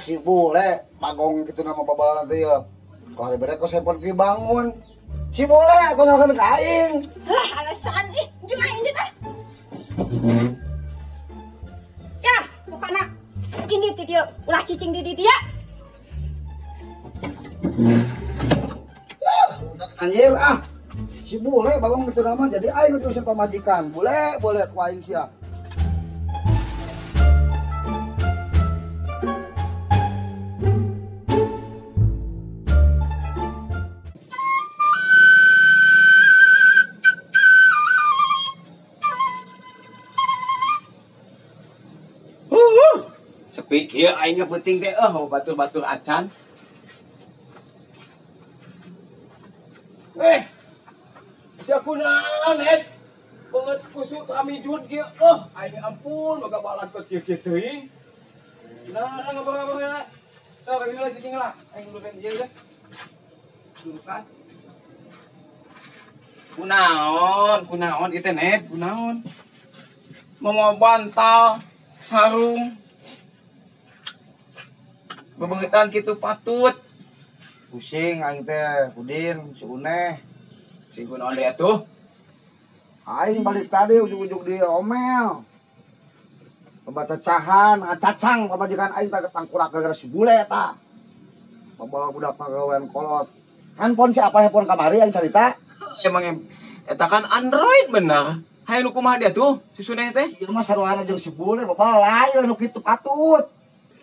si bule bagong gitu nama babalan teh ya. Kalau dibere kok sepon ki bangun. Si bule aku nyakan ka aing. Lah alasan juga ini teh. Ya, pokoknya ini ti dia ulah cicing di dia. Anjir si bule bagong gitu nama jadi aing itu si pamajikan. Boleh ku aing sia. Sepi kieu aing penting teh batur-batur acan. Sia kunaon banget kusut kami jud kieu. Aing ampun boga balat ke kieu teuing. Nah, ngapa-ngapa. Sok lagi lah cicing lah. Aing duluan ieu deh. Dudukan. Kunaon ieu teh net, kunaon. Mau bantal, sarung. Bebengetan kitu patut. Pusing aing teh, Udin, si Uneh. Si kunaon deh atuh? Aing balik tadi ujung-ujung di omel. Pembacacahan, ngacacang pamajikan aing teh tangkurak gara-gara si bule eta. Bawa budak pagawean kolot. Handphone si apa handphone kamari aing carita? Emang eta kan Android bener. Hayu nu kumaha dia tuh? Si Suneh teh? Ieu mah saruana jeung si bule bapak lain anu kitu patut.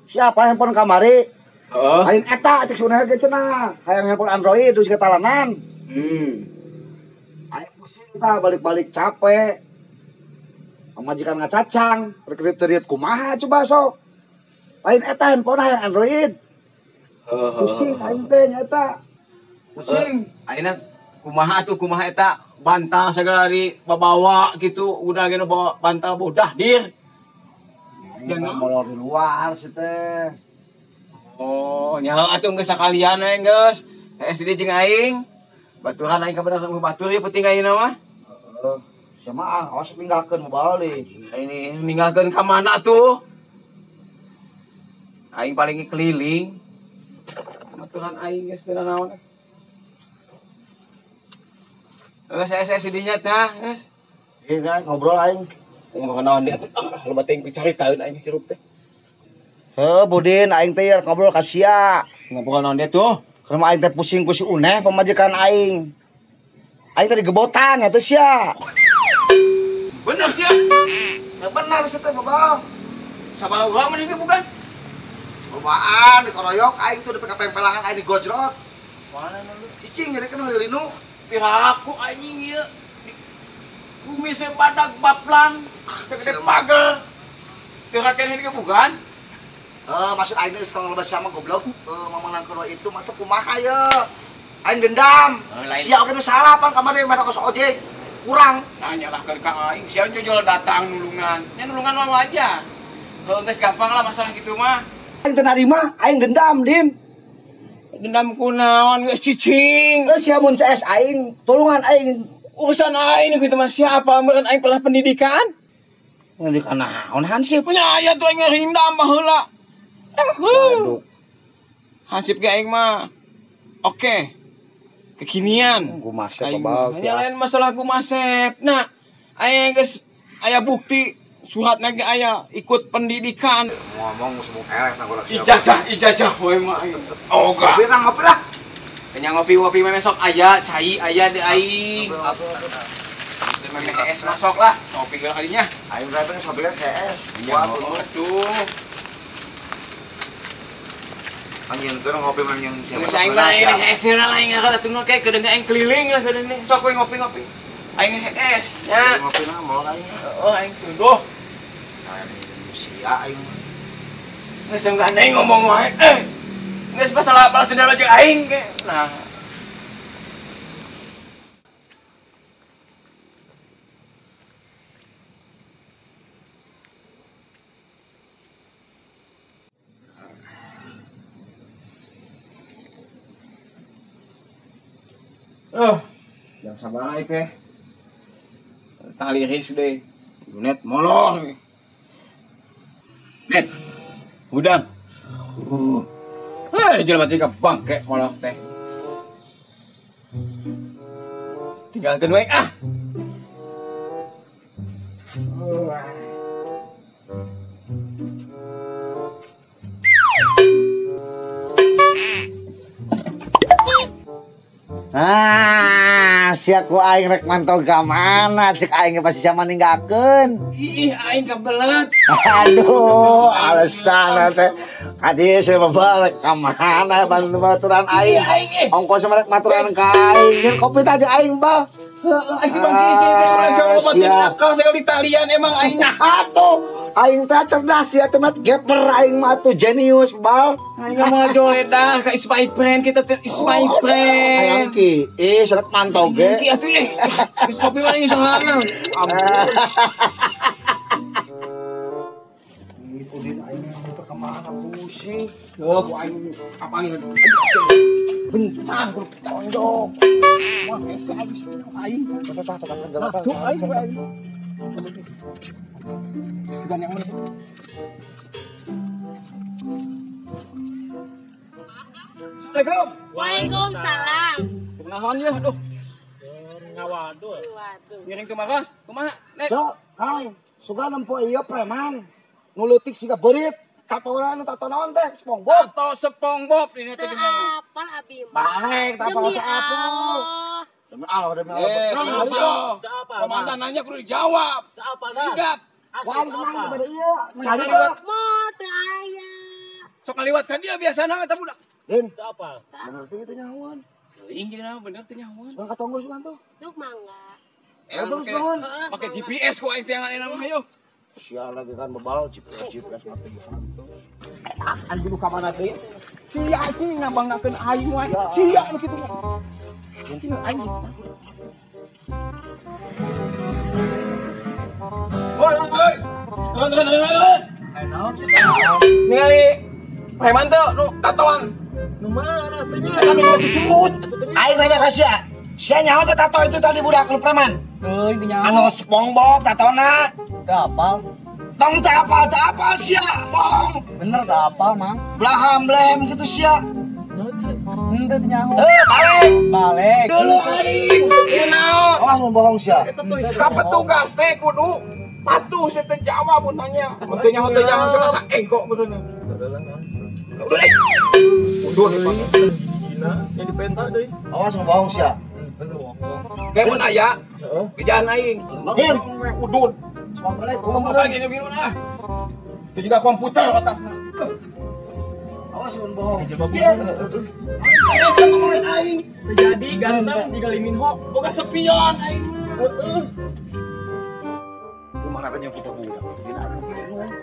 Siapa handphone kamari? Heeh. Lain eta cek Suneh ge cenah. Hayang handphone Android terus ketalanan. Aing pusing tah balik-balik capek. Pamajikan ngacacang, rekrit-rekrit kumaha coba sok. Lain eta handphone hayang Android. Pusing aing teh nyata. Pusing. Ayeuna kumaha eta bantal segala di bawa gitu udah gini bawa bantal bodah dir. Jangan molor di luar sih teh. Oh, nyaho atuh geus sakalian we geus. SD jeung aing. Baturan aing kabener batur ieu penting ayeuna mah. Heeh. Sia awas pinggahkeun balik. Ini ninggalkeun ka mana tuh? Aing paling keliling. Baturan aing geus teu naon. Saya sidinya tah, geus. Sisa ngobrol aing. Ngomong naon dia tuh. Lu bating picaritaeun aing hirup teh. Heuh, Budin aing teh ngobrol ka sia. Ngomong naon dia tuh? Karena aing teh pusing ku si Uneh pamajikan aing. Aing teh digebotan atuh sia. Bener sia. Ya benar sih teh, Babang. Sabaraha urang mending bukan? Lombaan dikoroyok aing tuh di pempelangan aing digojrot. Mana lu? Cicing jadi kan linu. Piraku anjing ieu. Kumis badak baplan, segede pagar. Teu kakek ini bukan? Maksud aing teh setengah lebih sama goblok. Memenangkeun itu mas teh kumaha ya? Aing dendam. Sia oge nu salah pan kamari mana kos ojek. Kurang. Nanyalahkeun ka aing, sia jojol datang nulungan. Nya nulungan mah aja. Heuh geus gampang lah masalah gitu mah. Aing teu narima, aing dendam, Din. Dendam kunaon geus cicing. Sia mun CS aing, tolongan aing. Urusan aing gitu mah siapa meureun aing pernah pendidikan? Pendidikan naon Hansip? Nya aya tuh aing ngahindam baheula. Aduh. Hansip ge aing mah oke. Kekinian. Gumasep Aing babal nya lain masalah gumasep. Nah, aya geus aya bukti suratna ge aya ikut pendidikan. Ngomong semua eleh nanggorak Ijazah we mah aing. Oga. Tapi ngopi lah. Kenya ngopi-ngopi mah besok aya cai aya di aing. MHS masuk lah. Ngopi ke kalinya. Aing teh pengen sampai CS. Waduh. Angin teh ngopi mah yang siapa. Geus aing mah ini HS na lain ngara tunu kayak kedeung aing keliling lah kedeung nih. Sok we ngopi-ngopi. Aing HS nya. Ngopi na mau aing. Oh aing tunggu. Sia aing. Geus teu gandeng ngomong wae. Geus masalah sendal jeung aing ge. Nah. Yang sabar aja teh. Tali ris deh. Net molor. Net. Udang. Jelema tiga bangke malah teh. Tinggalkeun we ah. Sia ku aing rek mantau ka mana cek aing pasti sama ninggalkeun. Ih aing kebelet. Aduh, alasan teh. Kadi saya balik ka mana bantu baturan aing. Ongkos rek maturan ka aing. Nyen kopi aja aing, Bang. Aing bagi sama batin akal saya di talian emang aing atuh. Aing teh cerdas ya teh mah geper aing mah tuh jenius, Bal. Aing mau joledah ka is my friend kita teh is my friend. Hayang ki, seret mantau ge. Ki atuh geus kopi mah ieu sangana. Itu din aing mau ke mana pusing. Yo ku aing apangin. Bencang ku tondok. Wah, esa habis aing. Tuh aing. Bukan yang mana? Assalamualaikum. Waalaikumsalam. Kumaha ya, aduh. Ngawaduh. Ngiring ke Magas. Kumaha? Nek. So, Kang, suka nempo ieu preman. Nu leutik siga beurit. Katoran tato naon teh? SpongeBob. Tato SpongeBob ini teh gimana? Apa abi mah? Balik, tato Demi teh atuh. Allah. Demi Allah, demi Allah. Komandan nanya kudu dijawab. Sigap. Wan tenang kepada ieu. Sekali liwat. Mau teu aya. Sok ngaliwat kan dia biasana eta budak. Din, apa? Bener teh itu nyahuan. Teuing gini bener teh nyahuan. Bang katonggo sugan tuh. Tuk mangga. Terus naon? Pakai GPS ku aing teh ngana mah yo. Sial lagi kan bebal GPS mati. Asan dulu ka mana teh? Sia sih ngabangnakeun aing wae. Sia nu kitu mah. Mungkin aing. Woi. Ningali preman tuh nu tatoan. Nu mana teh nya? Kami mau dijemput. Aing nanya ka sia. Sia nyaho teh tato itu tadi budak nu preman. Teuing teh nyaho. Anu SpongeBob tatona. Teu apal. Tong teh apal sia, bohong. Bener teu apal, Mang. Blaham blem gitu sia. Henteu teh nyaho. Balik. Dulu aing. Ieu naon? Awas mun bohong sia. Ka petugas teh kudu patuh saya teh jawab mun nanya. Teu nyaho sama sa ego bener. Udah deh. Udah deh. Gina, jadi penta deui. Awas mun bohong sia. Kayak mun aya. Kerjaan aing. Din. Udun. Balik. Ngomong apa gini biru nah. Itu juga komputer otakna. Awas mun bohong. Saya sama aing. Terjadi ganteng di Liminho. Boga sepion aing. Kumaha teh kita budak.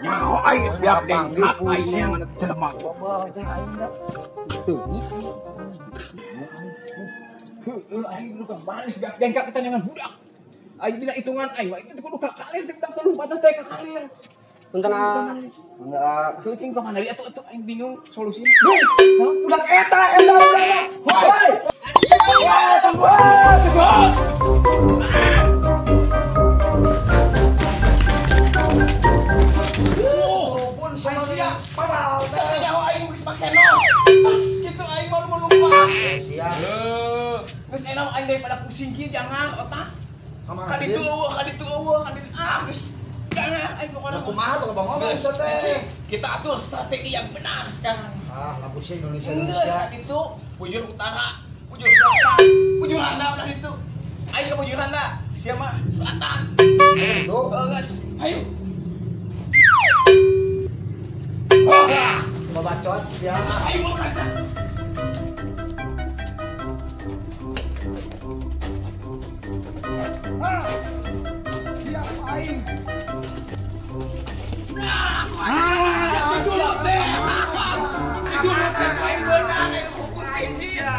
Nyaho aing geus biak deng. Aing yang mana jelema. Aing lu kan baris biak deng ka kita dengan budak. Aing dina hitungan aing mah itu kudu ka kalir teh budak teh patah teh ka kalir. Punten enggak. Teuing ka mana deui atuh aing bingung solusina. Budak eta budak. Hoi. Tunggu. Pun sama sia. Padahal saya nyawa aing geus make no. Kitu aing mau lupa. Sia. Geus enam aing daripada pusing kieu jangan otak. Kaditu eueuh, geus. Jangan aing kemana. Kumaha tuh Bang Omar teh? Kita atur strategi yang benar sekarang. Lagu sih Indonesia. Geus itu bujur utara, bujur selatan, bujur handap dah itu. Aing ke bujur handap, sia mah selatan. Itu. Geus. Ayo. Coba bacot ya. Ayo mau kaca. Siapa aing? Siap deh. Siap deh. Aing beunang aing kukur aing sia.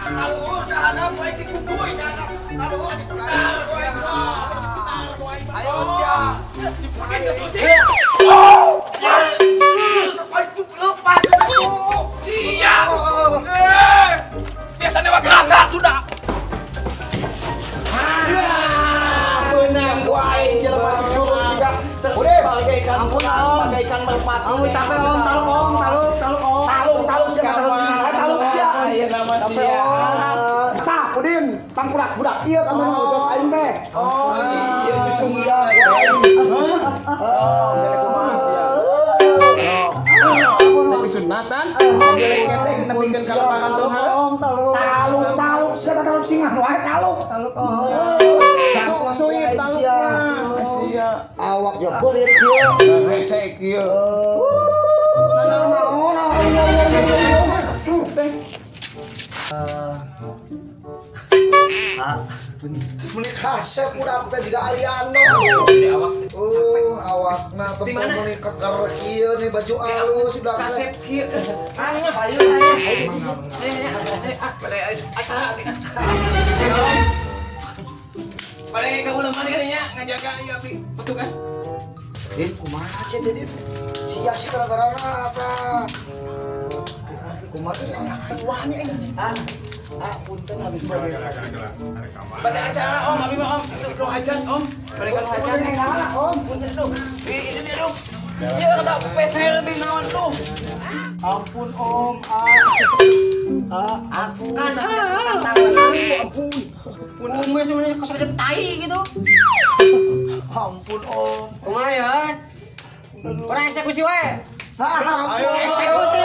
Kalau udah ada baik dikukuy ada. Kalau ayo siap. Sampai itu lepas siap. Biasanya mah gagak sudah. Benang wae jelema juga bagaikan ikan merpati. Kamu capek om, taluk om. Taluk sia. Iya nama sia. Tah, Udin, pangkurak budak ieu ka mana udah aing teh. Oh iya cucu sia. Jadi kumaha sia? Tapi sunatan, geleng-geleng nepikeun ka lebaran tong hareup. Taluk sia taluk singan wae taluk. Suit taluknya. Sia. Awak jeung kulit kieu. Resek kieu. Meni kasep urang teh juga aliando. Awakna teh meni keker ieu nih baju alus udah Kasep kieu. Ayo. Pada kamu lemah kan ya ngajaga ya petugas. Din kumaha aja Din? Sia sih gara-gara apa? Kumaha sih wani anjing. Punten habis balik. Pada acara om, abi mah om, itu hajat om. Pada kan hajat. Om, Punten tuh. Ini dia tuh. Ya ada peser di naon tuh. ampun Om. Aku kan Ampun. Punten mah sebenarnya kesedot tai gitu. ampun Om. Kumaha ya? Orang eksekusi wae. Ayo Eksekusi.